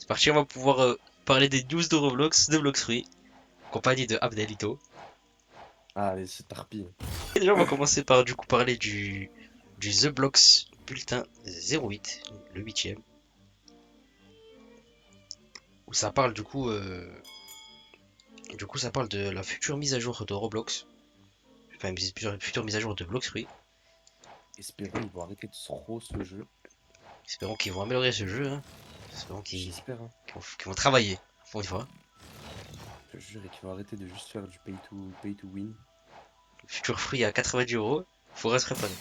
C'est parti, on va pouvoir parler des news de Roblox, de Blox Fruits, compagnie de Abdelito. Ah, allez, c'est tarpille. Et déjà, on va commencer par du coup parler du The Blox Bulletin 08, le huitième, où ça parle du coup ça parle de la future mise à jour de Roblox, enfin une future mise à jour de Blox Fruits. Espérons, ils vont arrêter de trop ce jeu. Espérons qu'ils vont améliorer ce jeu, hein. Espérons J'espère, hein. qu'ils vont travailler, pour une fois. Je te jure, et qu'ils vont arrêter de juste faire du pay to win. Futur Fruit à 90 €, faudra se préparer.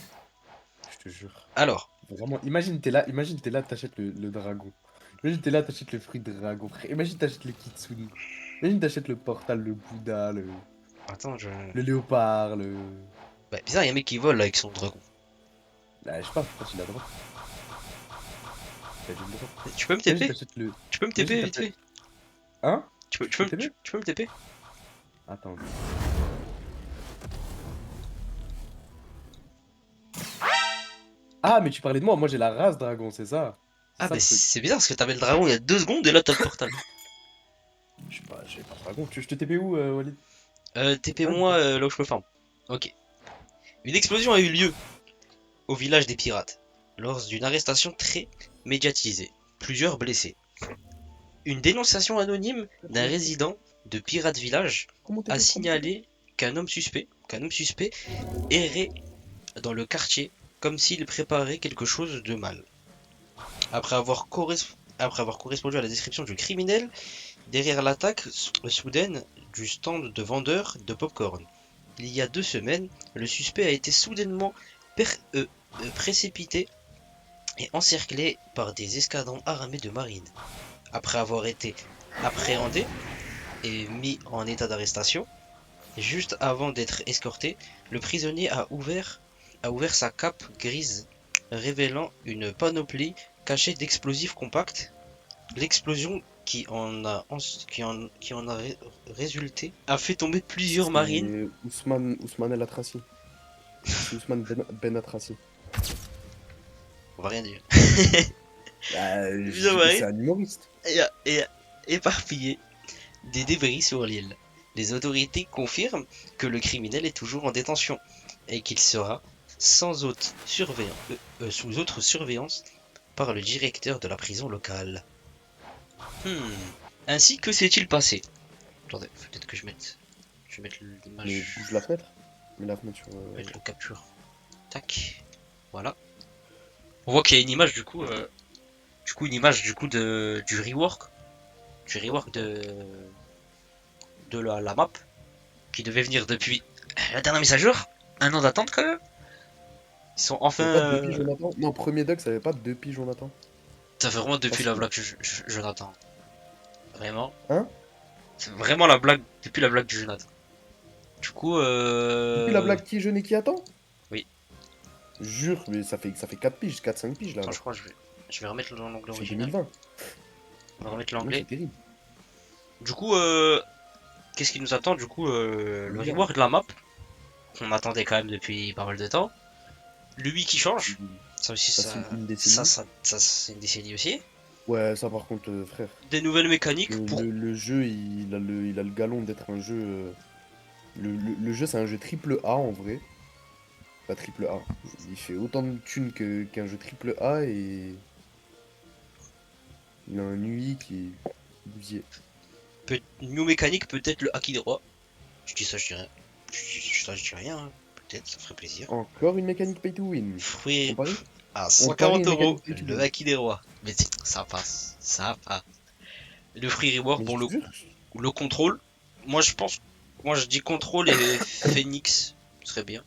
Je te jure. Alors, Vraiment, imagine t'es là, t'achètes le dragon. Imagine t'es là, t'achètes le fruit de dragon, frère. Imagine t'achètes le kitsune. Imagine t'achètes le portal, le Bouddha, attends, le léopard, le. Bah, bizarre, il y a un mec qui vole là, avec son dragon. Ah, je sais pas, je pense qu'il a drop. Il a dû le drop. Tu peux me Imagine TP? t'achètes le. Tu peux me Imagine TP t'as vite fait. fait? Hein? Tu peux, Tu tu peux peux, t'aimer? tu peux me TP? Attends. Ah, mais tu parlais de moi, moi j'ai la race dragon, c'est ça. C'est Ah ça bah le truc. c'est bizarre parce que t'avais le dragon il y a 2 secondes et là t'as le portal. Je sais pas, j'ai pas de dragon. Je te TP où, Walid? TP Ouais, moi dis-moi. là où je me farm. Ok. Une explosion a eu lieu au village des pirates lors d'une arrestation très médiatisée. Plusieurs blessés. Une dénonciation anonyme d'un résident de Pirate Village Comment a TP? Comment TP? signalé qu'un homme suspect errait dans le quartier comme s'il préparait quelque chose de mal. Après avoir, Après avoir correspondu à la description du criminel, derrière l'attaque soudaine du stand de vendeurs de popcorn. Il y a 2 semaines, le suspect a été soudainement précipité et encerclé par des escadrons armés de marine. Après avoir été appréhendé et mis en état d'arrestation, juste avant d'être escorté, le prisonnier a ouvert sa cape grise, révélant une panoplie cachée d'explosifs compacts. L'explosion qui en a résulté a fait tomber plusieurs marines. C'est Ousmane El Atrassi. C'est Ousmane Ben Atrassi. On va rien dire. Bah, Plusieurs marines c'est un humoriste. et a éparpillé des débris sur l'île. Les autorités confirment que le criminel est toujours en détention et qu'il sera sous autre surveillance par le directeur de la prison locale. Hmm. Ainsi, que s'est-il passé? Attendez, peut-être que je vais mettre Mais l'image, bouge la fenêtre. Mets la fenêtre sur. mettre le capture. Tac. Voilà. On voit qu'il y a une image une image du rework, Ouais, c'est ça. de la map qui devait venir depuis la dernière mise à jour. 1 an d'attente quand même. Ils sont enfin. Ça avait pas deux piges Jonathan? Non, premier Doc, ça avait pas deux piges Jonathan? Ça fait vraiment depuis la Facile. blague que je l'attends. Vraiment. Hein? C'est vraiment la blague depuis la blague du Jonathan. Du coup, Depuis la blague qui jeune et qui attend? oui. Jure, mais ça fait 4 piges, 4-5 piges là Attends, je alors. crois que je vais remettre l'onglet C'est original. 2020. On va remettre Non, c'est l'anglais. terrible. Du coup, qu'est-ce qui nous attend? Du coup, le Bizarre, hein. rework de la map qu'on attendait quand même depuis pas mal de temps. Lui qui change. Depuis Ça aussi, facile une ça, décennie. ça, ça, c'est une décennie aussi. Ouais, ça par contre, frère. Des nouvelles mécaniques pour. Le jeu, il a le galon d'être un jeu. Le jeu, c'est un jeu triple A en vrai. Pas triple A. Il fait autant de thunes qu'un jeu triple A et il a un UI qui est bousillé. New mécanique, peut-être le Haki des rois. Je dis ça, je dis rien. Je dis rien, hein. Peut-être, ça ferait plaisir. Encore une mécanique pay to win. On Fruit parie? à On parie 140 une euros, mécanique pay to le win. Haki des rois. Mais ça passe, ça passe. Le free reward, Mais bon, je te le, jure. le contrôle. Moi, je pense. Moi, je dis contrôle et Phoenix serait bien.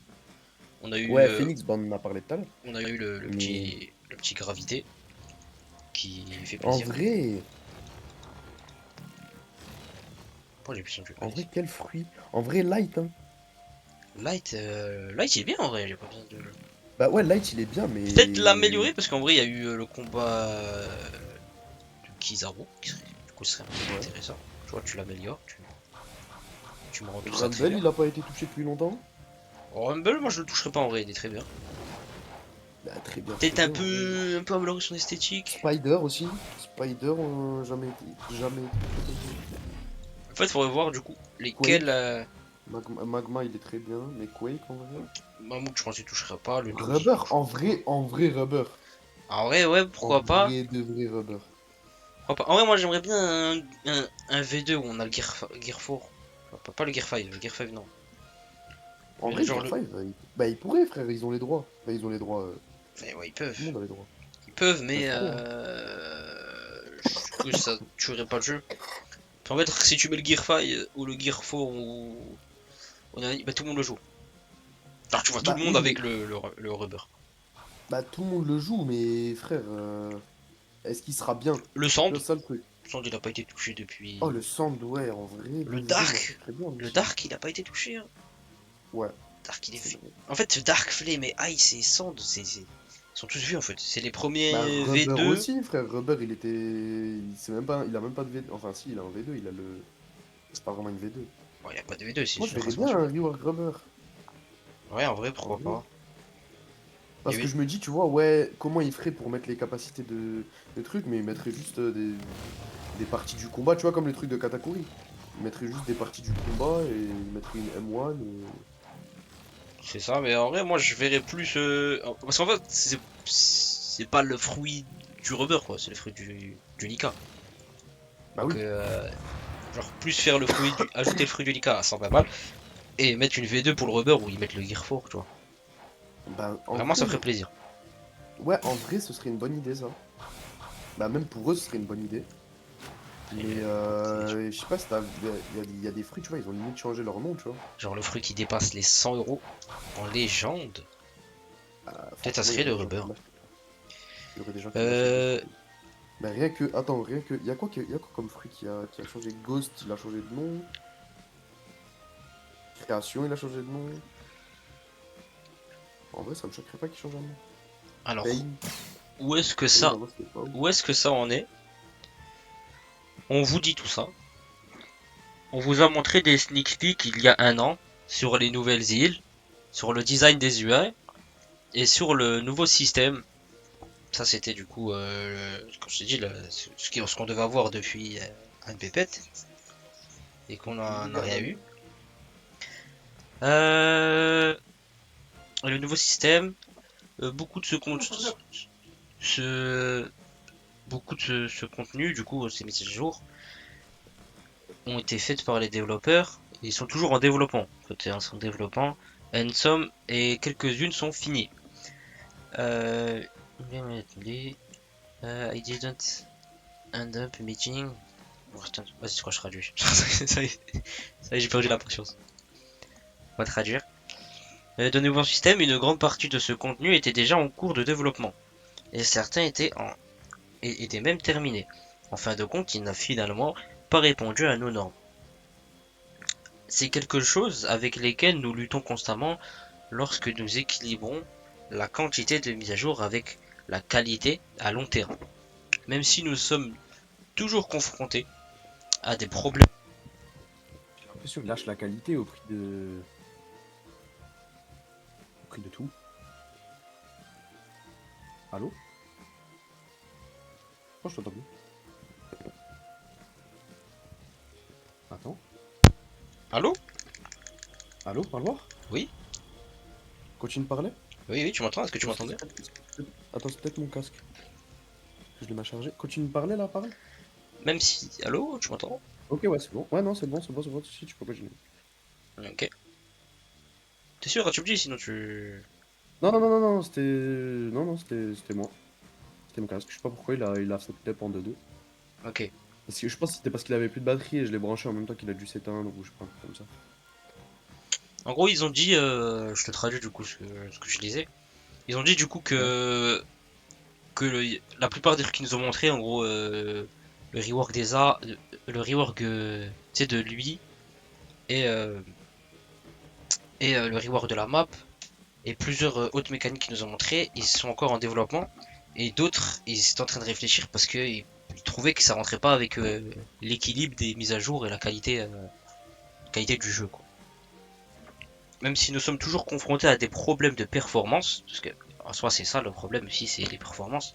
On a eu, Ouais, euh, Phoenix, bah, on en a parlé tout à l'heure. on a eu le Mais petit gravité qui fait en plaisir. vrai, Pourquoi j'ai plus son jeu en Allez-y. vrai, quel fruit. En vrai, Light, hein. Light, il est bien en vrai. J'ai pas besoin de. Bah ouais, Light, il est bien, Peut-être mais. l'améliorer parce qu'en vrai, il y a eu le combat de Kizaru qui serait, du coup, serait Ouais. intéressant. Tu vois, tu l'améliores, tu me rends tout ça très Rumble, bien. il a pas été touché depuis longtemps. Rumble, moi je le toucherai pas en vrai, il est très bien. Bah, très bien, très Peut-être bien. Ouais. un peu amélioré son esthétique. Spider aussi. Spider, jamais été protégé. En fait, faudrait voir du coup lesquels. Quake. Magma, il est très bien. Mais Quake, en vrai. Mammouth, je pense qu'il toucherait pas. Le Doom, il Rubber, touche. en vrai, Rubber. En vrai, ouais, En pourquoi pas. vrai, de vrai Rubber. Pourquoi pas. En vrai, moi j'aimerais bien un V2 où on a le Gear 4. Enfin, pas le Gear 5, le Gear 5 non. En Mais vrai, genre Gear le. 5, bah, ils pourraient, frère, ils ont les droits. Enfin, ils ont les droits. Enfin, ouais, ils Tout le peuvent. monde a les droits. Ils peuvent, Ils mais peuvent trop, hein. est-ce que ça tuerait pas le jeu? En fait, si tu mets le Gear 5 ou le Gear 4 bah, tout le monde le joue. Alors tu vois tout le Bah monde oui, avec mais le rubber. bah, tout le monde le joue, mais frère, est-ce qu'il sera bien? Le Tu Sand, vois, ça le truc. le Sand il a pas été touché Oh, depuis. le Sand, ouais, en vrai, Le 2v2, moi, ça Dark, serait bien le aussi. Dark il a pas été touché. Hein. Ouais, Dark il est c'est fait. vrai. En fait, Dark, Flame et Ice et Sand, ils sont tous vus en fait. C'est les Bah, premiers Rubber V2. aussi, frère. Rubber, il était. Il a même pas de V2. Enfin, si, il a un V2, il a le. C'est pas vraiment une V2. Bon, il n'y a pas de V2, c'est Moi, juste je une verrais bien transformation. un rework Rubber. Ouais, en vrai, En pourquoi vrai. pas. Il y Parce a que eu. je me dis, tu vois, ouais, comment il ferait pour mettre les capacités de trucs, mais il mettrait juste des parties du combat, tu vois, comme les trucs de Katakuri. Il mettrait juste des parties du combat et il mettrait une M1 C'est ça, mais en vrai, moi je verrais plus. Parce qu'en fait, c'est pas le fruit du rubber, quoi, c'est le fruit du Nika. Bah Donc, oui. genre, plus faire le fruit du. Ajouter le fruit du Nika, ça va mal. Et mettre une V2 pour le rubber où ils mettent le Gear 4, tu vois. Bah, en Vraiment, ça vrai, ferait plaisir. ouais, en vrai, ce serait une bonne idée, ça. Bah, même pour eux, ce serait une bonne idée. Mais Et, je sais pas si il y a des fruits, tu vois, ils ont limite changé leur nom, tu vois. genre, le fruit qui dépasse les 100 € en légende. Ah, Peut-être ça forcément, il y serait aurait le des gens rubber. qui l'achètent. Il y aurait des gens qui l'achètent de Euh, fou. Bah, rien que, attends, rien que, il y a quoi comme fruit qui a changé? Ghost, il a changé de nom. Création, il a changé de nom. En vrai, ça me choquerait pas qu'il change un nom. alors, Pain. où est-ce que Pain, ça. en vrai, c'était pas ouf. Où est-ce que ça en est? On vous dit tout ça. On vous a montré des sneak peeks il y a un an sur les nouvelles îles, sur le design des UI et sur le nouveau système. Ça, c'était du coup, comme je t'ai dit, ce qu'on devait avoir depuis un pépette et qu'on n'a rien eu. Euh, le nouveau système, beaucoup de ce, beaucoup de ce contenu, du coup, ces mises à jour, ont été faites par les développeurs. Ils sont toujours en développement. En fait, ils sont en développement. And some et quelques-unes sont finies. Euh, I didn't end up meeting. Oh, putain, vas-y, je crois que je traduis. Ça y est, j'ai perdu la patience. On va traduire. De nouveau système, une grande partie de ce contenu était déjà en cours de développement. Et certains étaient même terminés. En fin de compte, il n'a finalement pas répondu à nos normes. C'est quelque chose avec lesquels nous luttons constamment lorsque nous équilibrons la quantité de mise à jour avec la qualité à long terme. Même si nous sommes toujours confrontés à des problèmes. J'ai l'impression qu'il lâche la qualité au prix de tout. Allô? Oh, je t'entends plus. Attends. Allô? Allô, parloir? Oui? Continue de parler? Oui, oui, tu m'entends? Est-ce que tu Attends, m'entendais? Attends, c'est peut-être mon casque. Que je l'ai mal chargé. Continue de parler là, parle. Même si. Allô? Tu m'entends? Ok, ouais, c'est bon. Ouais, non, c'est bon, c'est bon, c'est bon. Si, tu peux continuer. Ok. T'es sûr? Tu me dis, sinon tu. Non, non, non, non, non, c'était. Non, non, c'était moi. C'était mon casque. Je sais pas pourquoi il a sauté en 2-2. Ok. Parce que je pense que c'était parce qu'il avait plus de batterie et je l'ai branché en même temps qu'il a dû s'éteindre ou je sais pas, un truc comme ça. En gros, ils ont dit. Je te traduis du coup ce que je disais. Ils ont dit du coup Ouais. la plupart des trucs qu'ils nous ont montré, en gros, le rework des arts, le rework de lui et, euh, le rework de la map et plusieurs autres mécaniques qu'ils nous ont montré, ils sont encore en développement et d'autres ils étaient en train de réfléchir parce qu'ils trouvaient que ça rentrait pas avec l'équilibre des mises à jour et la qualité du jeu, quoi. Même si nous sommes toujours confrontés à des problèmes de performance, parce que En soi, c'est ça le problème aussi, c'est les performances.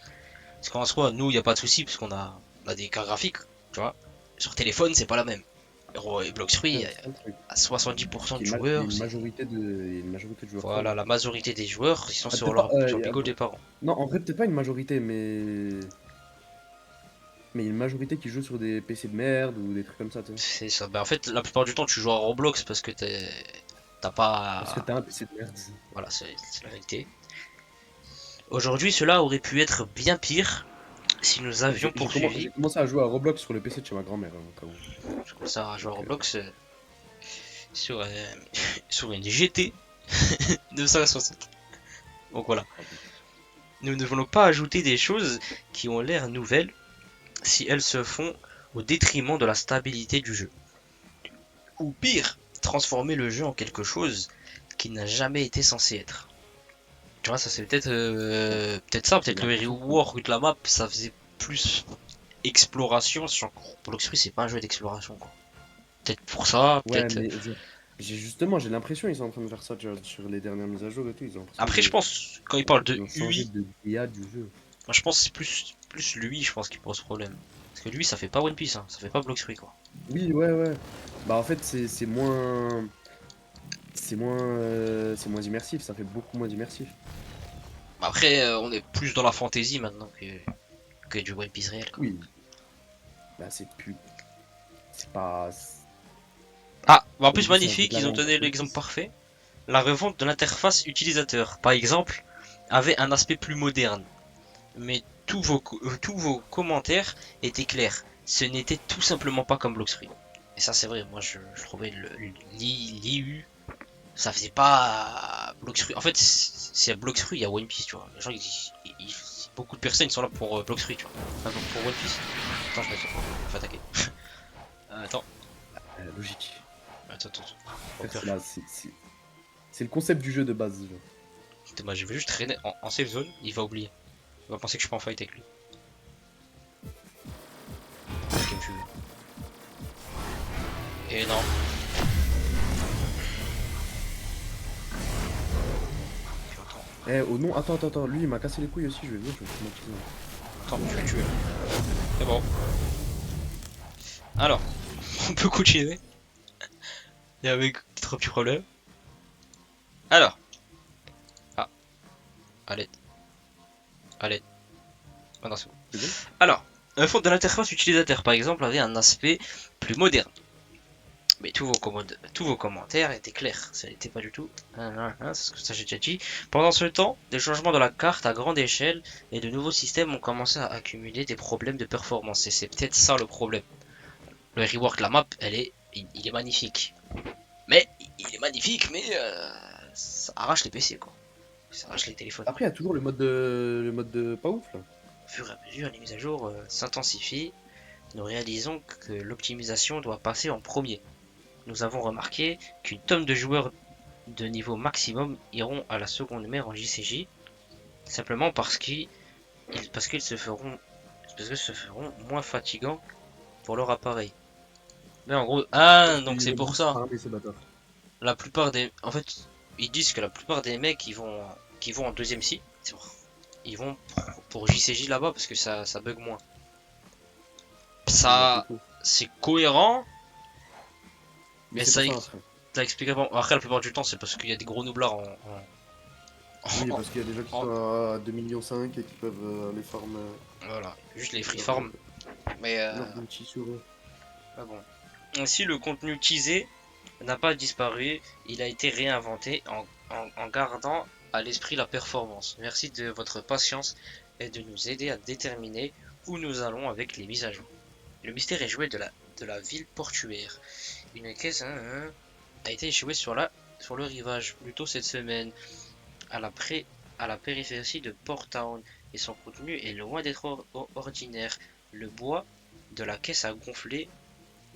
Parce qu'en soi, nous, il n'y a pas de souci, parce on a des cartes graphiques, tu vois. Sur téléphone, c'est pas la même. Et Blox-Fruits, Ouais, c'est ça le truc. à 70% de Il y a joueurs, une c'est. majorité il y a une majorité de joueurs quand Voilà, même. la majorité des joueurs, ils sont Ah, sur peut-être pas. sur le bigot des parents. Non, en vrai, peut-être pas une majorité, mais il y a une majorité qui joue sur des PC de merde ou des trucs comme ça, tu sais. C'est ça. Ben, en fait, la plupart du temps, tu joues à Roblox parce que t'as Parce que pas. t'as un PC de merde. Voilà, c'est la vérité. Aujourd'hui, cela aurait pu être bien pire si nous avions J'ai poursuivi. commencé à jouer à Roblox sur le PC de chez ma grand-mère, hein, au cas où. Je commence à jouer à Donc, Roblox sur, sur une GT 960. Donc voilà. ah, putain. Nous ne voulons pas ajouter des choses qui ont l'air nouvelles si elles se font au détriment de la stabilité du jeu. Ou pire, transformer le jeu en quelque chose qui n'a jamais été censé être. Tu vois, ça c'est peut-être ça, J'ai peut-être le l'impression que. rework de la map, ça faisait plus exploration, sachant que Blox Fruit c'est pas un jeu d'exploration quoi. Peut-être pour ça, Ouais, peut-être. mais justement, j'ai l'impression qu'ils sont en train de faire ça, tu vois, sur les dernières mises à jour et tout. Ils ont l'impression Après je de. pense, quand il parle de Ils ont changé UI, de IA du jeu. moi je pense que c'est plus lui je pense qui pose problème. Parce que lui ça fait pas One Piece, hein, ça fait pas Blox Fruit quoi. Oui, ouais, ouais. Bah, en fait, c'est moins. C'est moins immersif, ça fait beaucoup moins immersif. Après on est plus dans la fantasy maintenant que du One Piece réel quoi. Oui, bah, c'est plus. C'est pas. Ah, bah en One plus Piece, ça se magnifique, déclare ils ont encore donné One l'exemple Piece. parfait. La refonte de l'interface utilisateur, par exemple, avait un aspect plus moderne. Mais tous vos commentaires étaient clairs. Ce n'était tout simplement pas comme Bloxfree. Et ça, c'est vrai, moi je trouvais l'IU, ça faisait pas Bloxfree. En fait, c'est à Bloxfree, il y a One Piece, tu vois. Les gens, beaucoup de personnes sont là pour Bloxfree, tu vois. Enfin, pour One Piece. Attends, je me fais attaquer. Attends, Logique. attends. Oh, Frère, peur. c'est le concept du jeu de base, genre. Moi, je vais juste traîner en safe zone, il va oublier. Il va penser que je suis pas en fight avec lui. Parce qu'il me tue. Et non. Eh, oh non, attends, lui il m'a cassé les couilles aussi, je vais venir, je vais traumatiser. Attends, je vais le tuer. C'est bon. Alors, on peut continuer. Il y avait trois petits problèmes. Alors. Ah, allez. Allez. Ah non, c'est bon. C'est bon? Alors, un fond de l'interface utilisateur, par exemple, avait un aspect plus moderne. Mais tous vos commentaires étaient clairs. Ça n'était pas du tout. C'est ce que ça j'ai déjà dit. Pendant ce temps, des changements de la carte à grande échelle et de nouveaux systèmes ont commencé à accumuler des problèmes de performance. Et c'est peut-être ça le problème. Le rework de la map, il est magnifique. Mais il est magnifique, mais ça arrache les PC quoi. Ça arrache les téléphones. Après, il y a toujours le mode de pas ouf là. Au fur et à mesure, les mises à jour s'intensifient. Nous réalisons que l'optimisation doit passer en premier. Nous avons remarqué qu'une tonne de joueurs de niveau maximum iront à la seconde mer en JCJ, simplement parce qu'ils se feront moins fatigants pour leur appareil. Mais en gros, ah, Parce donc qu'ils c'est ont pour voulu ça. farmer ces bâtards. En fait, ils disent que la plupart des mecs qui vont en deuxième site, ils vont pour JCJ là-bas parce que ça bug moins. C'est moitié Ça, faux. c'est cohérent, Mais mais c'est pas ça, frère. ça explique pas. Après, la plupart du temps, c'est parce qu'il y a des gros nooblards Oui, en- parce qu'il y a des gens qui en- sont à 2,5 millions et qui peuvent aller farm voilà, juste les free leur, farm. Mais leur bounty sur eux. ah bon. Ainsi, le contenu teasé n'a pas disparu, il a été réinventé en gardant à l'esprit la performance. Merci de votre patience et de nous aider à déterminer où nous allons avec les mises à jour. Le mystère est joué de la ville portuaire. Une caisse a été échouée sur le rivage plus tôt cette semaine, à la, pré, à la périphérie de Port Town, et son contenu est loin d'être ordinaire. Le bois de la caisse a gonflé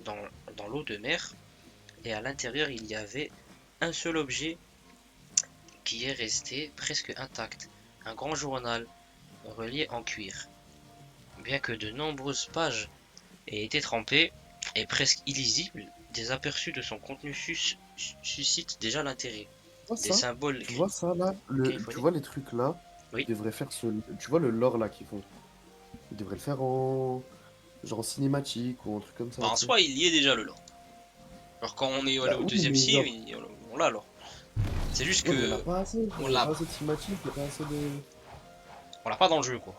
dans, dans l'eau de mer, et à l'intérieur il y avait un seul objet qui est resté presque intact, un grand journal relié en cuir. Bien que de nombreuses pages aient été trempées et presque illisibles, des aperçus de son contenu suscitent déjà l'intérêt. Tu vois Des ça? symboles Tu vois ça là? Tu griffonnés. vois les trucs là? Oui. Ils devraient faire ce. Tu vois le lore là qu'ils font. Ils devraient le faire en. Genre en cinématique ou un truc comme ça, Bah, en tu sais. soi, il y est déjà le lore. Alors, quand on est allé Bah au oui, deuxième mais si, genre. on l'a alors. C'est juste Ouais, mais il n'y en a que pas assez. on Il n'y a l'a pas assez de cinématiques, il n'y a pas assez de. on l'a pas dans le jeu, quoi.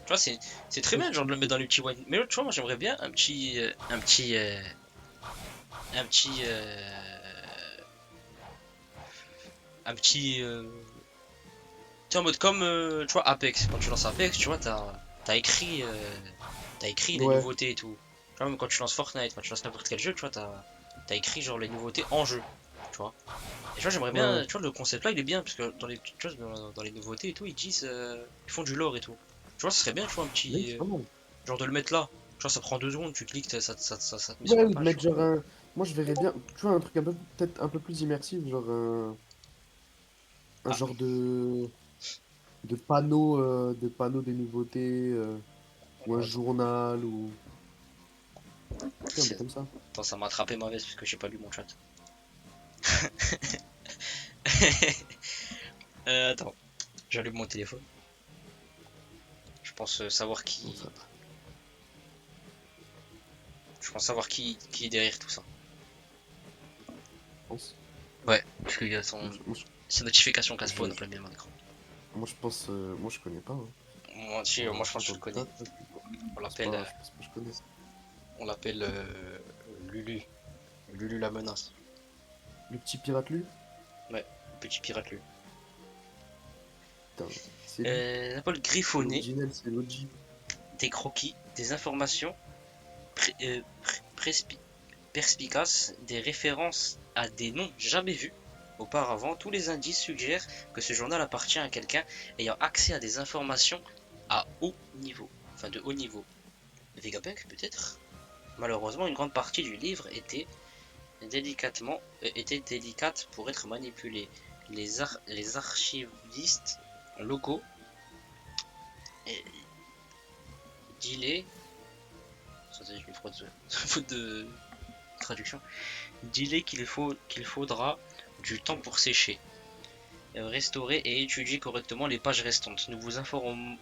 Tu vois, c'est très Ouais, bien genre de le mettre c'est- dans les petits one. Mais tu vois, moi j'aimerais bien un petit, un petit, tu sais, en mode comme, tu vois, Apex. Quand tu lances Apex, tu vois, t'as écrit, t'as écrit les Ouais, nouveautés et tout. Tu vois, même quand tu lances Fortnite, quand tu lances n'importe quel jeu, tu vois, t'as écrit genre les nouveautés en jeu. Tu vois. Et tu vois, j'aimerais ouais, ouais. bien, tu vois, le concept là, il est bien, parce que tu vois, dans les nouveautés et tout, ils disent, ils font du lore et tout. Tu vois, ce serait bien, tu vois, un Oui, petit, c'est pas mal. genre de le mettre là. Tu vois, ça prend 2 secondes, tu cliques, ça te met sur Ouais, la ou de page, tu mettre vois. genre un. Moi, je verrais bien. Tu vois, un truc un peu. Peut-être un peu plus immersif, genre un Ah, genre de panneau, de panneau des nouveautés, ou un oh, attends, journal, ou. Tu sais, un peu c'est- comme ça. attends, ça m'a attrapé ma veste parce que j'ai pas lu mon chat. Attends, j'allume mon téléphone. Je pense savoir Bon, ça, qui, je pense savoir qui est derrière tout ça. je pense. Ouais, parce qu'il y a Moi, sa notification qui a spawn je, en plein milieu de mon écran. moi, je pense. Moi, je connais pas, hein. Moi, si, moi je pense que je Dans le le connais. tas, là, On l'appelle, je pense pas que je connais. on l'appelle Lulu. Lulu la menace. Le petit pirate lui? Ouais, le petit pirate lui. Putain, c'est lui. On appelle griffonné L'original, c'est l'OG. des croquis, des informations pré- euh, prespi- perspicaces, des références à des noms jamais vus auparavant. Tous les indices suggèrent que ce journal appartient à quelqu'un ayant accès à des informations à haut niveau. Enfin, de haut niveau. Vegapunk, peut-être. Malheureusement, une grande partie du livre était délicate pour être manipulée. Les archivistes locaux dilaient, ça c'est une faute de traduction, dilaient qu'il faudra du temps pour sécher, restaurer et étudier correctement les pages restantes. Nous vous informerons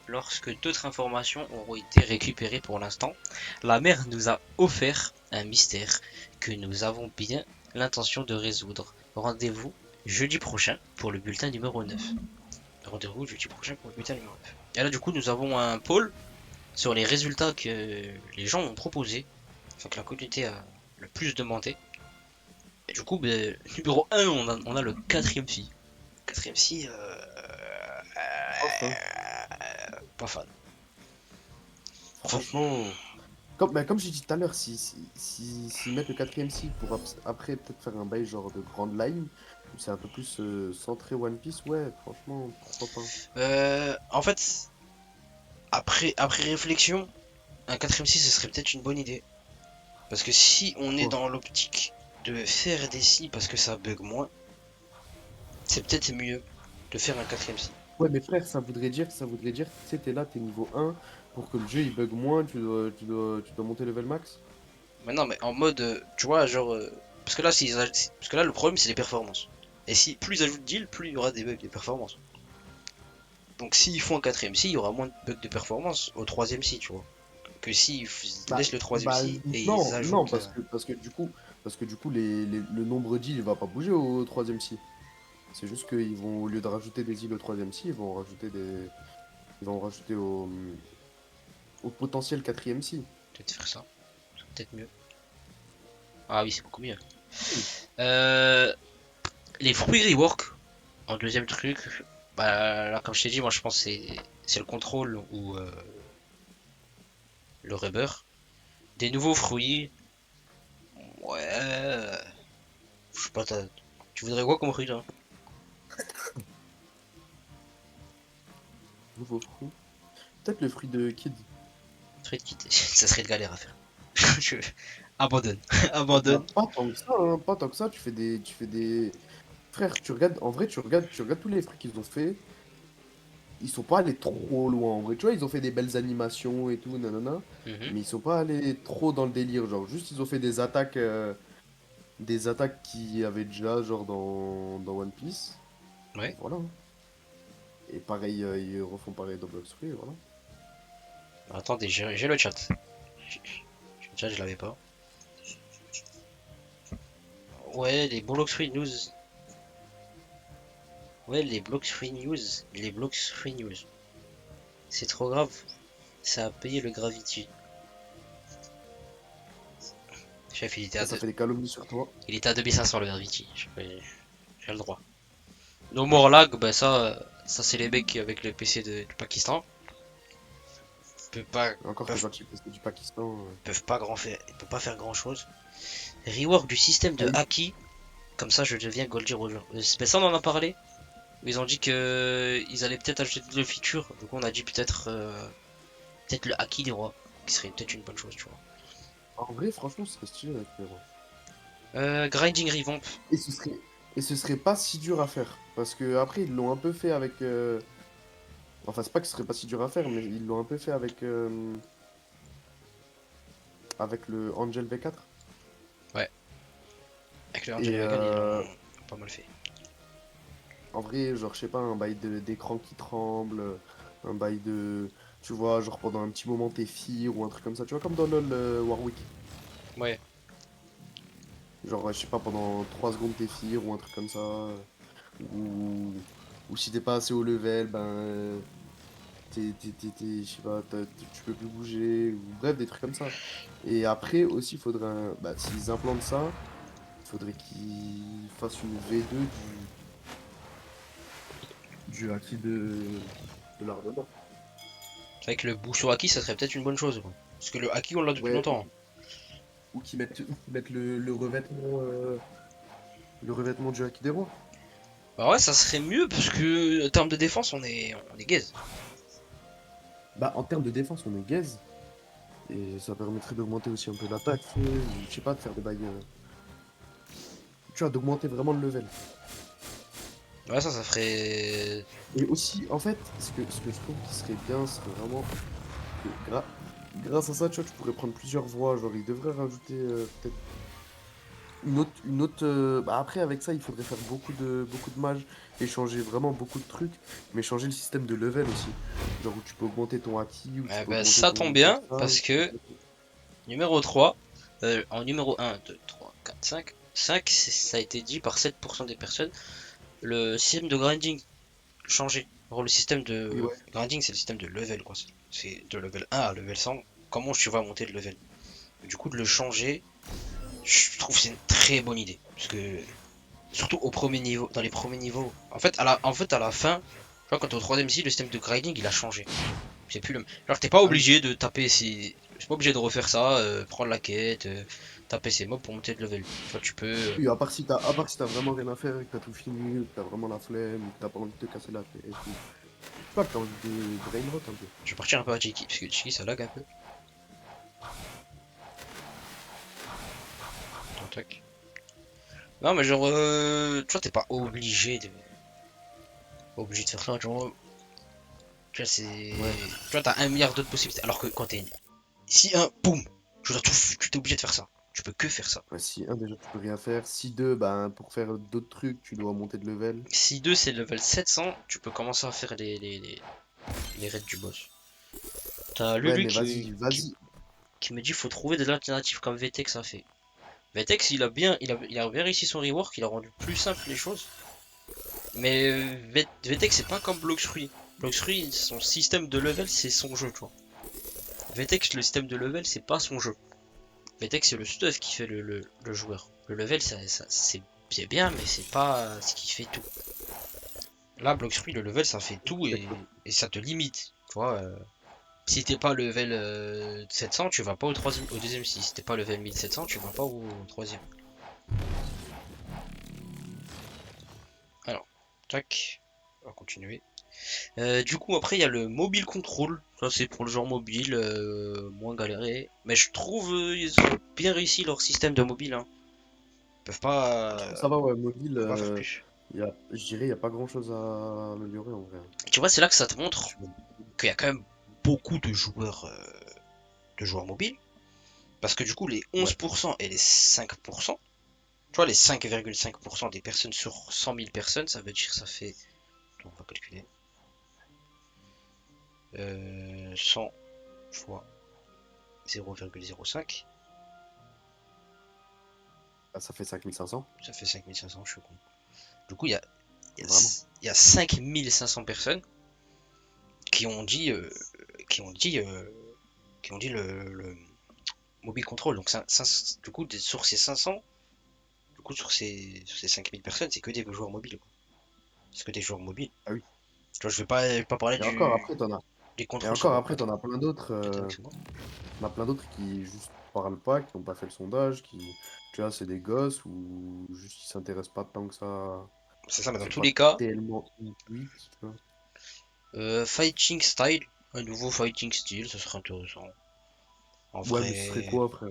lorsque d'autres informations auront été récupérées. Pour l'instant, la mère nous a offert un mystère que nous avons bien l'intention de résoudre. Rendez-vous jeudi prochain pour le bulletin numéro 9. Rendez-vous jeudi prochain pour le bulletin numéro 9. Et là, du coup, nous avons un poll sur les résultats que les gens ont proposés, enfin que la communauté a le plus demandé. Et du coup, ben, numéro 1, on a le quatrième si. Quatrième si, Off, hein. pas fan. Enfin, Franchement, comme j'ai dit tout à l'heure, s'ils mettent le quatrième cycle pour après peut-être faire un bail genre de grande line, où c'est un peu plus centré One Piece, ouais, franchement, pourquoi pas. en fait, après réflexion, un quatrième si ce serait peut-être une bonne idée. Parce que si on est Pourquoi? dans l'optique de faire des si parce que ça bug moins, c'est peut-être mieux de faire un quatrième si. Ouais, mais frère, ça voudrait dire, tu sais, t'es là, t'es niveau 1, pour que le jeu il bug moins, tu dois monter level max. Mais non, mais en mode, tu vois, genre. Parce que là, parce que là, le problème, c'est les performances. Et si plus ils ajoutent de deals, plus il y aura des bugs de performance. Donc s'ils font un quatrième si, il y aura moins de bugs de performance au troisième si, tu vois. Que s'ils Bah, laissent le troisième bah si et ils non, non, ajoutent la. parce que du coup, le nombre d'îles il va pas bouger au troisième si. C'est juste qu'ils vont, au lieu de rajouter des îles au troisième si, ils vont rajouter au potentiel quatrième si. Peut-être faire ça, c'est peut-être mieux. Ah oui, c'est beaucoup mieux. Oui. Euh, les fruits rework, en deuxième truc, bah là, comme je t'ai dit, moi je pense que c'est le contrôle ou le rubber. Des nouveaux fruits, ouais. Je sais pas, tu voudrais quoi comme fruit, toi? Nouveau fruit. Peut-être le fruit de Kid. Fruit de kit, ça serait de galère à faire. Je... Abandonne, Bah, abandonne. pas tant que ça, hein, pas tant que ça. Tu fais des. Frère, tu regardes, en vrai, tu regardes tous les fruits qu'ils ont fait. Ils sont pas allés trop loin. En vrai, tu vois, ils ont fait des belles animations et tout, nanana. Mhm. Mais ils sont pas allés trop dans le délire. Genre, juste, ils ont fait des attaques qui avaient déjà, genre, dans One Piece. Ouais. Voilà, hein. Et pareil, ils refont pareil dans Blox Fruit, voilà. Attendez, j'ai le chat. Le chat, je l'avais pas. Ouais, les Blox Free News. Ouais, les Blox Free News. Les Blox Free News. C'est trop grave. Ça a payé le Gravity. Chef, Et ça fait des calomnies sur toi. il était à 2500 le Gravity. J'ai le droit. No More Lag, bah ça c'est les mecs avec le PC du Pakistan. Ils Encore c'est gentil, parce que du Pakistan. ils peuvent pas faire grand chose. Rework du système de Ah, Haki. Comme ça, je deviens Goldie Roger. Mais ça, on en a parlé. Ils ont dit que ils allaient peut-être ajouter de features. Du coup, on a dit peut-être le Haki des rois, qui serait peut-être une bonne chose, tu vois. en vrai, franchement, ce serait stylé avec les rois. Grinding Revamp. Et ce serait, et ce serait pas si dur à faire. Parce que après, ils l'ont un peu fait avec. Enfin, c'est pas que ce serait pas si dur à faire, mais ils l'ont un peu fait avec le Angel V4. Ouais. Avec le Angel Et Vegan, ils l'ont pas mal fait. en vrai, genre, je sais pas, un bail d'écran qui tremble, un bail de. Tu vois, genre pendant un petit moment t'es fire ou un truc comme ça. Tu vois, comme dans LoL Warwick. Ouais. Genre, je sais pas, pendant 3 secondes t'es fire ou un truc comme ça. Ou, ou si t'es pas assez haut level, ben. Je sais pas, tu peux plus bouger. Ou bref, des trucs comme ça. Et après aussi, il faudrait. Bah, s'ils implantent ça, il faudrait qu'ils fassent une V2 du acquis de l'Ardonnant. Avec le boost sur Haki, ça serait peut-être une bonne chose, quoi. Parce que le Haki, on l'a depuis Ouais, longtemps, hein. ou qu'ils mettent le revêtement du acquis des rois. Bah ouais, ça serait mieux parce que en termes de défense, on est gaze. Bah, en termes de défense, on est gaze. Et ça permettrait d'augmenter aussi un peu l'attaque, ou je sais pas, de faire des bails. Tu vois, d'augmenter vraiment le level. Ouais, ça ferait. Et aussi, en fait, ce que je trouve qui serait bien, ce serait vraiment que grâce à ça, tu vois, tu pourrais prendre plusieurs voies. Genre, ils devraient rajouter peut-être bah, après, avec ça, il faudrait faire beaucoup de mages et changer vraiment beaucoup de trucs, mais changer le système de level aussi. Genre, où tu peux augmenter ton haki, où tu Ouais, peux bah, augmenter ça tombe ton bien ça, où parce tu peux que augmenter- numéro 3, en numéro 1, 2, 3, 4, 5, 5, ça a été dit par 7% des personnes, le système de grinding changé. En gros, le système Oui, de ouais. grinding, c'est le système de level, quoi. C'est de level 1 à level 100. Comment tu vas monter de level? Du coup, de le changer, je trouve que c'est une très bonne idée. Parce que, surtout au premier niveau, dans les premiers niveaux. En fait, à la fin, tu vois, quand t'es au troisième site, le système de grinding, il a changé. C'est plus le même. Genre, t'es pas Ah oui. obligé de taper si. C'est pas obligé de refaire ça, prendre la quête, taper ces mobs pour monter de level. Tu vois, tu peux. Oui, à part si t'as vraiment rien à faire et que t'as tout fini, ou que t'as vraiment la flemme, ou que t'as pas envie de te casser la tête, ou je sais pas, que t'as envie de brainrot un peu. Je vais partir un peu à Jiki, parce que Jiki ça lag un peu. Attends, tac. Non, mais genre, tu vois, t'es pas obligé de faire ça, genre. Tu vois, Ouais. Tu vois, t'as un milliard d'autres possibilités. Alors que quand t'es. Si un, boum, je dois tout. Tu t'es obligé de faire ça. Tu peux que faire ça. Ouais, si un déjà tu peux rien faire, si deux, ben pour faire d'autres trucs, tu dois monter de level. Si 2 c'est level 700, tu peux commencer à faire les raids du boss. T'as Ouais, Lulu mais vas-y, vas-y. qui me dit faut trouver des alternatives comme VTX a fait. VTX il a bien réussi son rework, il a rendu plus simple les choses. Mais VTX c'est pas comme Bloxfruit. Bloxfruit son système de level c'est son jeu, tu vois. VTX le système de level c'est pas son jeu. VTX c'est le stuff qui fait le joueur. Le level c'est bien mais c'est pas ce qui fait tout. Là Bloxfruit le level ça fait tout D'accord. et ça te limite. Tu vois, si t'es pas level 700, tu vas pas au deuxième. Si t'es pas level 1700, tu vas pas au troisième. Alors, tac, on va continuer. Du coup, après, il y a le mobile control. Ça, c'est pour le genre mobile, moins galéré. Mais je trouve ils ont bien réussi leur système de mobile, hein. Ils Je trouve que ça va, ouais, mobile, peuvent pas faire plus. je dirais, il n'y a pas grand-chose à améliorer en vrai. Tu vois, c'est là que ça te montre Sur- qu'il y a quand même beaucoup de joueurs mobiles. Parce que du coup, les Ouais, 11% et les 5%, Tu vois, les 5,5% des personnes sur 100 000 personnes, ça veut dire ça fait. On va calculer. 100 fois 0,05, Ah, ça fait 5500. ça fait 5500, je suis con. Du coup, il y a, Vraiment. il y a 5500 personnes qui ont dit, qui ont dit, qui ont dit le mobile control. Donc, du coup, sur ces 500, du coup, sur ces 5000 personnes, c'est que des joueurs mobiles, quoi. C'est que des joueurs mobiles. Ah oui. Tu vois, je vais pas parler Et encore après, des et contrôles sur encore après, ordinateur. t'en as plein d'autres. Peut-être avec ce mot. T'en as plein d'autres qui juste parlent pas, qui n'ont pas fait le sondage, qui, tu vois, c'est des gosses ou juste ils s'intéressent pas tant que ça. C'est ça, mais dans C'est tous pas les cas, tellement intuit, tu vois. Fighting Style, un nouveau Fighting Style, ça serait intéressant. En Ouais, mais ce serait vrai, quoi, frère?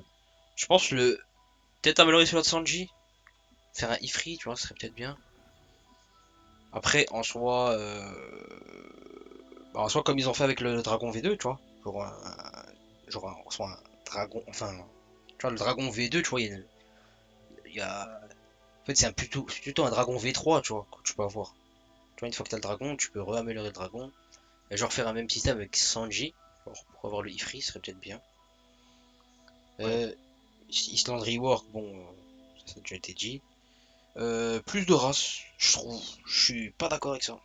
je pense peut-être améliorer sur la Sanji, faire un Ifri, tu vois, ce serait peut-être bien. Après, en soi, bah, en soi, comme ils ont fait avec le Dragon V2, tu vois, en soi, un dragon, enfin, tu vois, le Dragon V2, tu vois, en fait, c'est plutôt un Dragon V3, tu vois, que tu peux avoir. Tu vois, une fois que t'as le dragon, tu peux re-améliorer le dragon, et genre faire un même système avec Sanji, genre, pour avoir le Ifri, ce serait peut-être bien. Ouais. Euh, Island Rework, bon, ça a déjà été dit. Plus de races, je trouve. Je suis pas d'accord avec ça.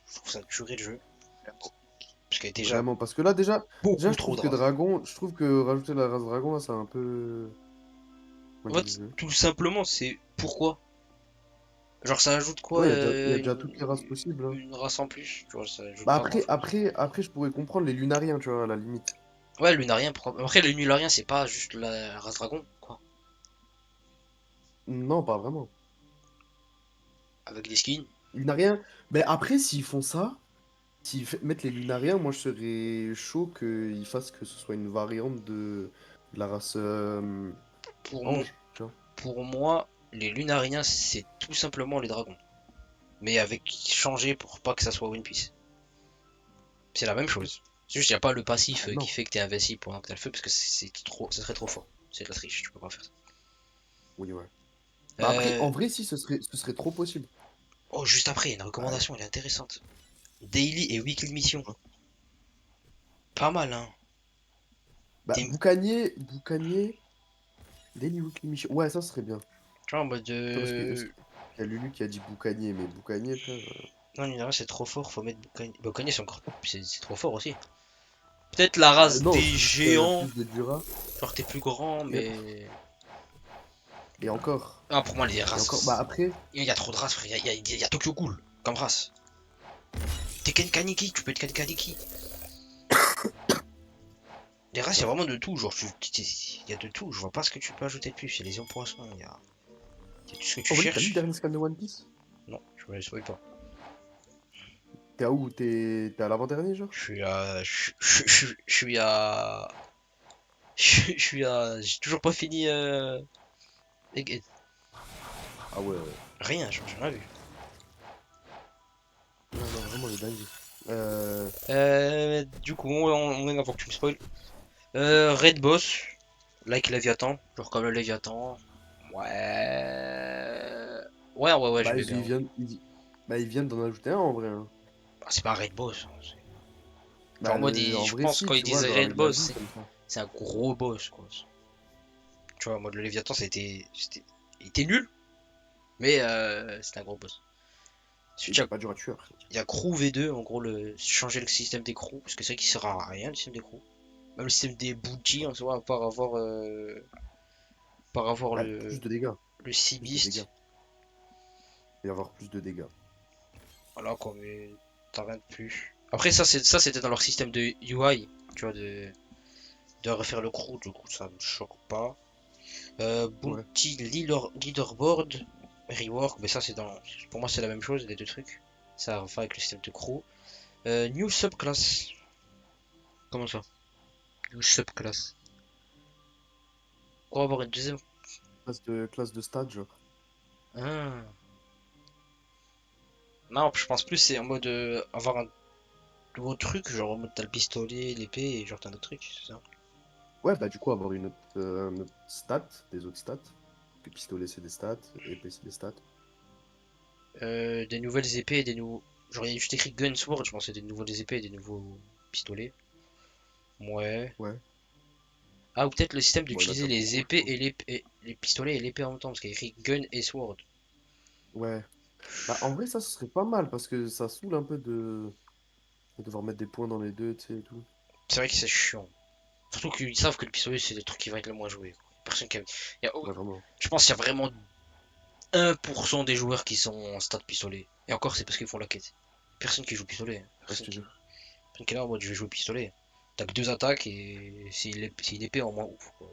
Je trouve ça tuerait le jeu. Parce qu'il y a déjà Vraiment, parce que là, déjà, beaucoup je trop trouve de que races. Dragon, je trouve que rajouter la race Dragon, là, c'est un peu. En Comment dire le fait, jeu? tout simplement, c'est pourquoi. Genre, ça ajoute quoi Ouais, il y a déjà toutes les races possibles, hein. une race en plus? Tu vois, ça ajoute Bah pas grand chose. après, je pourrais comprendre les Lunariens, tu vois, à la limite. Ouais, le Lunarien, pourquoi. Après, le Lunarien, c'est pas juste la race dragon, quoi. Non, pas vraiment. Avec des skins. Lunariens, mais après, s'ils font ça, mettent les Lunariens, moi, je serais chaud qu'ils fassent que ce soit une variante de la race Pour, mon, Ange, tu vois. pour moi, les Lunariens, c'est tout simplement les dragons. Mais avec changé pour pas que ça soit One Piece. C'est la même chose. C'est juste, y a pas le passif Ah qui non. fait que t'es invincible pendant que t'as le feu, parce que ça serait trop fort. C'est de la triche, tu peux pas faire ça. Oui, ouais. Bah après, Euh, en vrai, si, ce serait trop possible. Oh, juste après, une Bah, recommandation, elle est intéressante. Daily et Weekly Mission. Pas mal, hein. bah, Des- Boucanier, Daily Weekly Mission. Ouais, ça serait bien. Tu vois, en mode. Tu vois, parce qu'il y a Lulu qui a dit Boucanier, mais Boucanier, frère. Non, mine de rien, c'est trop fort, faut mettre Boucanier. Boucanier, c'est encore. C'est trop fort aussi. Peut-être la Bah, race non, des c'est juste géants. plus de Dura. Genre, t'es plus grand, Et, mais. et encore. Ah, pour moi, les Et encore. Bah races. après. Il y a trop de races, frère. Il y a Tokyo Ghoul comme race. Tekken Kaneki, tu peux être Tekken Kaneki. Les races, il y a vraiment de tout. Genre, il y a de tout. Je vois pas ce que tu peux ajouter de plus. Il y a les hommes poissons, il y a tout ce que tu En vrai, t'as lu le cherches. dernier scan de One Piece? Non, je me spoil pas. T'es à où? T'es à l'avant-dernier, genre? Je suis à. Je suis à. Je suis à. J'ai toujours pas fini. Egghead. Ah ouais. Rien, j'ai rien vu. Non, non, vraiment, les dingues. Du coup, avant que tu me spoil. Red Boss, like Léviathan, genre comme le Léviathan. Ouais. Ouais, je Bah, vais bien. bah, ils viennent d'en ajouter un, en vrai, hein. Bah, c'est pas un Red Boss, hein. Genre Bah, en mode, en je vrai, pense si, quand ils tu vois, disent genre Red avec la Boss, vie, comme ça. c'est un gros boss, quoi. Tu vois, en mode le Léviathan, il était nul, mais c'était un gros boss. Il Ensuite, était pas dur à tuer, après. il y a Crew V2, en gros, changer le système des crews, parce que c'est vrai qu'il sert à rien le système des crews. Même le système des bougies, en soi, par avoir Ouais, plus de dégâts. le Sea Plus de dégâts. Beast. Et avoir plus de dégâts. Voilà, quoi, mais t'as rien de plus. Après, c'était dans leur système de UI, tu vois, de refaire le crew, du coup, ça me choque pas. Ouais. Bounty Leaderboard, Rework, mais ça, pour moi, c'est la même chose, les deux trucs. Ça va faire avec le système de crew. New Subclass. Comment ça? New Subclass. Pour avoir une deuxième. Classe de stade, genre. Ah. Non, je pense plus c'est en mode avoir un nouveau truc, genre en mode t'as le pistolet, l'épée et genre t'as un autre truc, c'est ça? Ouais, bah, du coup, avoir un autre stat, des autres stats. Que pistolet, c'est des stats. Épée, c'est des stats. Des nouvelles épées et des nouveaux. Genre, il y a juste écrit Gun Sword, je pense que c'est des nouvelles épées et des nouveaux pistolets. Ouais. Ouais. Ah, ou peut-être le système Bon, il va d'utiliser faire les beaucoup, je épées pense. et les pistolets et l'épée en même temps, parce qu'il y a écrit Gun et Sword. Ouais. Bah, en vrai, ça, ce serait pas mal parce que ça saoule un peu de devoir mettre des points dans les deux, tu sais, et tout. C'est vrai que c'est chiant. Surtout qu'ils savent que le pistolet, c'est le truc qui va être le moins joué, quoi. Personne qui a... il y a... Ouais, vraiment. Je pense qu'il y a vraiment 1% des joueurs qui sont en stade pistolet. Et encore, c'est parce qu'ils font la quête. Personne qui joue pistolet, hein. Ouais, je te jure. Personne qui est là en mode je vais jouer pistolet. T'as que deux attaques et c'est une épée en moins ouf, quoi.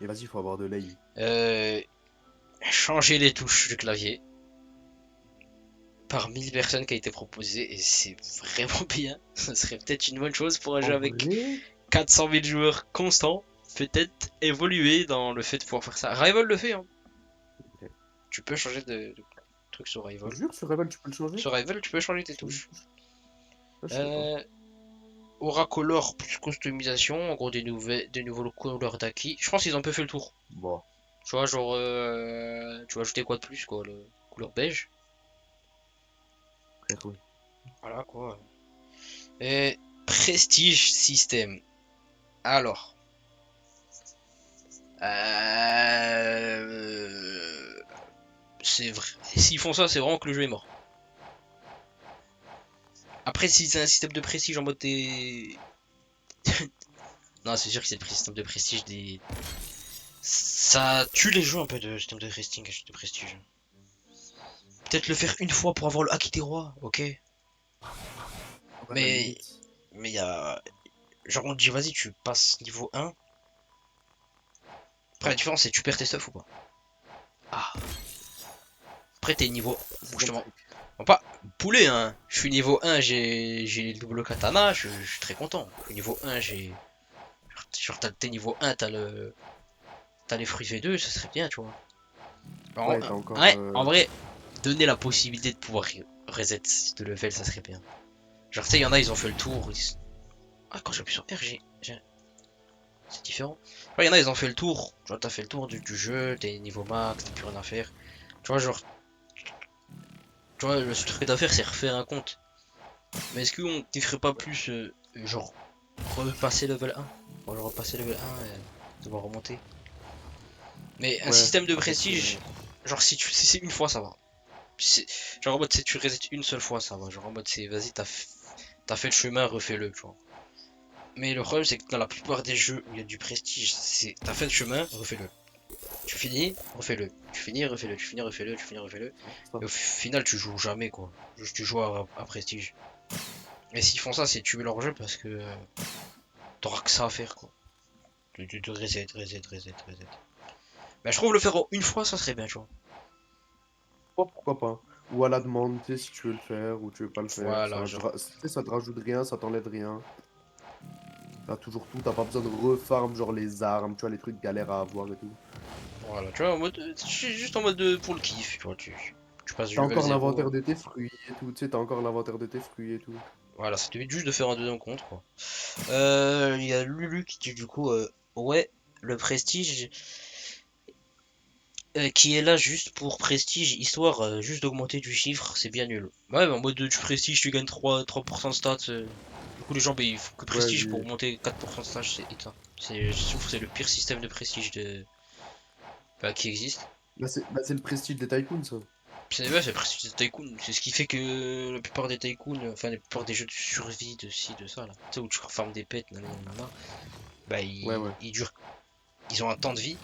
Et vas-y, il faut avoir de l'aim. Euh, Changer les touches du clavier par 1000 personnes qui a été proposé et c'est vraiment bien. Ce serait peut-être une bonne chose pour un jeu En avec vrai, 400 000 joueurs constants. Peut-être évoluer dans le fait de pouvoir faire ça. Rival le fait, hein. ok. Tu peux changer de truc sur Rival. Jure, sur Revel, tu peux le changer? Sur Rival, tu peux changer tes Sur une touches. touche. Ah, je savais pas. Euh, Aura Color plus customisation, en gros des nouveaux couleurs d'acquis. Je pense qu'ils ont un peu fait le tour. Bon, Tu vois, genre, tu vas ajouter quoi de plus, quoi, le couleur beige. frère, oui. Voilà, quoi. Et Prestige System. Alors, euh, c'est vrai. S'ils font ça, c'est vraiment que le jeu est mort. Après, si c'est un système de prestige en mode des. Non, c'est sûr que c'est le système de prestige des. Ça tue les jeux un peu de système de prestige, de prestige. Peut-être le faire une fois pour avoir le Haki des rois, ok. Ouais, à la Mais limite. mais il y a. Genre on te dit vas-y tu passes niveau 1. Après la différence c'est tu perds tes stuff ou pas. Ah. Après t'es niveau. C'est Bon, ça le justement. truc. Bon, pas poulet hein. Je suis niveau 1, j'ai le double katana, je suis très content. Je suis niveau 1, j'ai. Genre t'es niveau 1, t'as les fruits V2, ça serait bien, tu vois. En, Ouais, t'as encore. ouais, en vrai, donner la possibilité de pouvoir reset de level, ça serait bien. Genre, tu sais, il y en a, ils ont fait le tour. Ah, quand j'appuie sur R, c'est différent. Il y en a, ils ont fait le tour. Tu vois, t'as fait le tour du jeu, t'es niveau max, t'as plus rien à faire. Tu vois, genre, tu vois, le seul truc à faire, c'est refaire un compte. Mais est-ce qu'on ne ferait pas plus, genre, repasser level 1? Genre, repasser level 1 et devoir remonter. Mais un Ouais, système de en fait, prestige, genre, si c'est une fois, ça va. Genre, en mode, si tu resets une seule fois, ça va. Genre, en mode, c'est vas-y, t'as fait le chemin, refais-le, tu vois. Mais le problème, c'est que dans la plupart des jeux où il y a du prestige, c'est t'as fait le chemin, refais-le. Tu finis, refais-le. Tu finis, refais-le. Tu finis, refais-le. Tu finis, refais-le. ça. Et au final, tu joues jamais, quoi. Juste, tu joues à prestige. Et s'ils font ça, c'est tuer leur jeu parce que t'auras que ça à faire, quoi. Tu reset, reset, reset, reset. Mais je trouve le faire en une fois, ça serait bien, tu vois. Pourquoi pas? Ou à la demande, tu sais, si tu veux le faire ou tu veux pas le faire. Voilà, genre. Tu sais, ça te rajoute rien, ça t'enlève rien. T'as toujours tout, t'as pas besoin de refarm, genre les armes, tu vois, les trucs galères à avoir et tout. Voilà, tu vois, en mode. Juste en mode pour le kiff, tu vois. Tu passes du T'as level encore 0. l'inventaire de tes fruits et tout, tu sais, t'as encore l'inventaire de tes fruits et tout. Voilà, ça t'évite juste de faire un deuxième compte, quoi. Il y a Lulu qui dit du coup, ouais, le prestige qui est là juste pour prestige, histoire juste d'augmenter du chiffre, c'est bien nul. Ouais, mais en mode du prestige, tu gagnes 3% de stats. Du coup, les gens, bah, il faut que Ouais, prestige pour monter 4% de stats, c'est éteint. Je trouve que c'est le pire système de prestige qui existe. c'est le prestige des tycoons, ça. C'est ouais, c'est le prestige des tycoons. C'est ce qui fait que la plupart des tycoons, enfin la plupart des jeux de survie, de ci, de ça, là, tu sais, où tu farmes des pets, nanana, bah Ouais, ouais. ils durent, ils ont un temps de vie.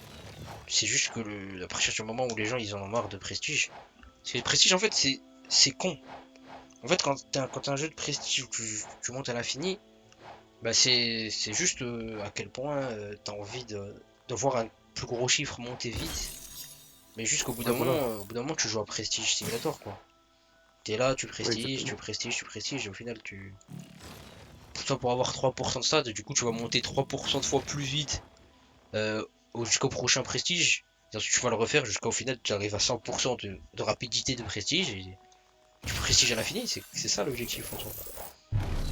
C'est juste que à partir du moment où les gens ils en ont marre de prestige. Parce que le prestige en fait c'est con. En fait quand t'as un jeu de prestige où tu montes à l'infini, bah c'est juste à quel point t'as envie de voir un plus gros chiffre monter vite. Mais jusqu'au bout Ouais, d'un moment, voilà. au bout d'un moment tu joues à Prestige Simulator quoi. T'es là, tu Ouais, prestiges, tu exactement. prestiges, tu prestiges, et au final tu. Toi pour avoir 3% de stats, du coup tu vas monter 3% de fois plus vite euh, jusqu'au prochain prestige. Et ensuite tu vas le refaire jusqu'au final tu arrives à 100% de rapidité de prestige et tu prestiges à l'infini, c'est ça l'objectif en soi.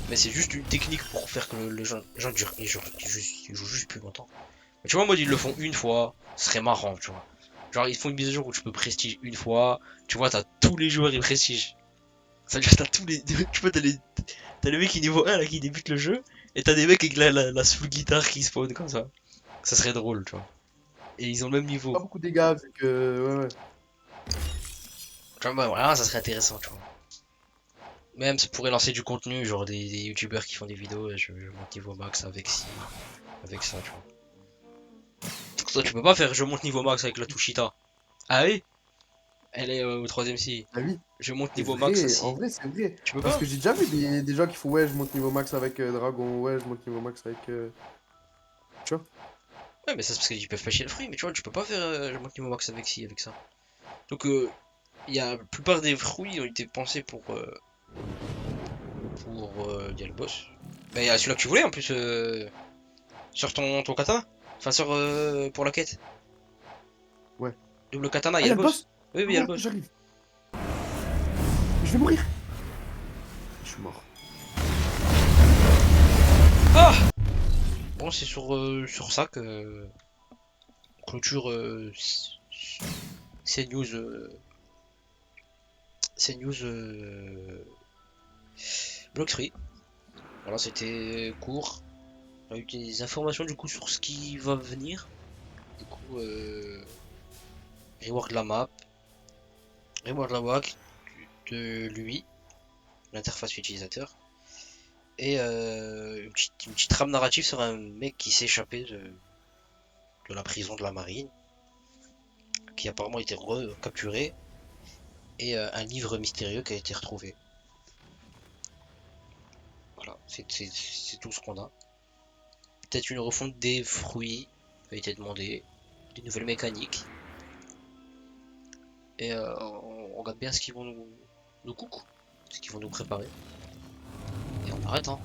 Mais c'est juste une technique pour faire que les gens durent, ils jouent juste plus longtemps. Tu vois, en mode, ils le font une fois, ce serait marrant, tu vois. Genre, ils font une mise à jour où tu peux prestige une fois, tu vois, t'as tous les joueurs et prestige. Ça veut dire que t'as tous les. Tu vois, t'as le mec qui est niveau 1 là qui débute le jeu, et t'as des mecs avec la full guitare qui spawn comme ça. Ça serait drôle, tu vois. Et ils ont le même niveau. Pas beaucoup de dégâts, vu que. Ouais, ouais. Tu vois, bah, voilà, ça serait intéressant, tu vois. Même ça pourrait lancer du contenu, genre des youtubeurs qui font des vidéos, je monte niveau max avec avec ça, tu vois. Toi, tu peux pas faire je monte niveau max avec la Tushita. Ah oui? Elle est au troisième si. Ah oui, Je monte c'est niveau max vrai. En aussi. vrai, c'est vrai. Tu peux Parce pas? que j'ai déjà vu des gens qui font ouais, je monte niveau max avec Dragon, ouais, je monte niveau max avec. Tu vois? Ouais, mais ça c'est parce qu'ils peuvent pêcher le fruit, mais tu vois, tu peux pas faire je monte niveau max avec avec ça. Donc, la plupart des fruits ont été pensés il y a le boss. Bah, il y a celui-là que tu voulais en plus, sur ton katana. Enfin, sur, pour la quête. Ouais. Double katana, il Ah, y a y'a le le boss. boss! Oui, oui, il y a le Ouais, boss. j'arrive. Je vais mourir. Je suis mort. Ah! Bon, c'est sur ça que clôture ces news, ces news Blox Free. Voilà, c'était court. On a eu des informations du coup sur ce qui va venir. Du coup, reward de la map, reward de la WAC, de lui, l'interface utilisateur, et une petite trame narrative sur un mec qui s'est échappé de la prison de la marine, qui apparemment a été recapturé, et un livre mystérieux qui a été retrouvé. Voilà, c'est tout ce qu'on a. Peut-être une refonte des fruits qui a été demandé, des nouvelles mécaniques, et on regarde bien ce qu'ils vont nous cook, ce qu'ils vont nous préparer. Et on arrête, hein.